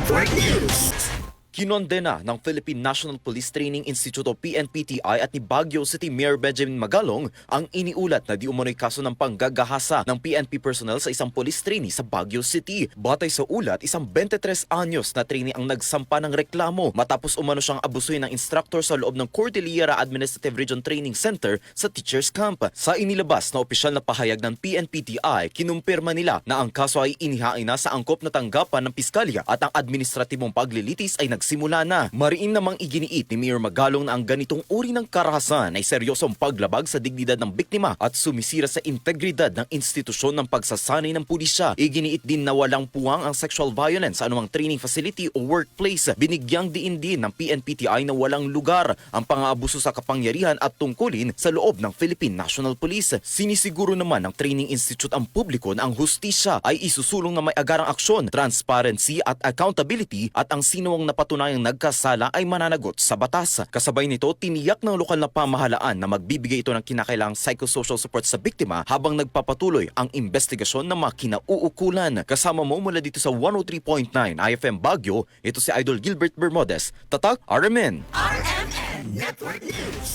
Network News. Kinondena ng Philippine National Police Training Institute o PNPTI at ni Baguio City Mayor Benjamin Magalong ang iniulat na di umano'y kaso ng panggagahasa ng PNP personnel sa isang police trainee sa Baguio City. Batay sa ulat, isang 23 anyos na trainee ang nagsampa ng reklamo matapos umano siyang abusuhin ng instructor sa loob ng Cordillera Administrative Region Training Center sa Teachers Camp. Sa inilabas na opisyal na pahayag ng PNPTI, kinumpirma nila na ang kaso ay inihain na sa angkop na tanggapan ng piskalya at ang administratibong paglilitis ay nagsimula na. Mariin namang iginiit ni Mayor Magalong na ang ganitong uri ng karahasan ay seryosong paglabag sa dignidad ng biktima at sumisira sa integridad ng institusyon ng pagsasanay ng pulisya. Iginiit din na walang puwang ang sexual violence sa anumang training facility o workplace. Binigyang diin din ng PNPTI na walang lugar ang pang-aabuso sa kapangyarihan at tungkulin sa loob ng Philippine National Police. Sinisiguro naman ng Training Institute ang publiko na ang hustisya ay isusulong na may agarang aksyon, transparency at accountability at ang sinuwang napatunayang nagkasala ay mananagot sa batas. Kasabay nito, tiniyak ng lokal na pamahalaan na magbibigay ito ng kinakailangang psychosocial support sa biktima habang nagpapatuloy ang investigasyon ng mga kinauukulan. Kasama mo mula dito sa 103.9 IFM Baguio, ito si Idol Gilbert Bermudez. Tatak, RMN! RMN Network News.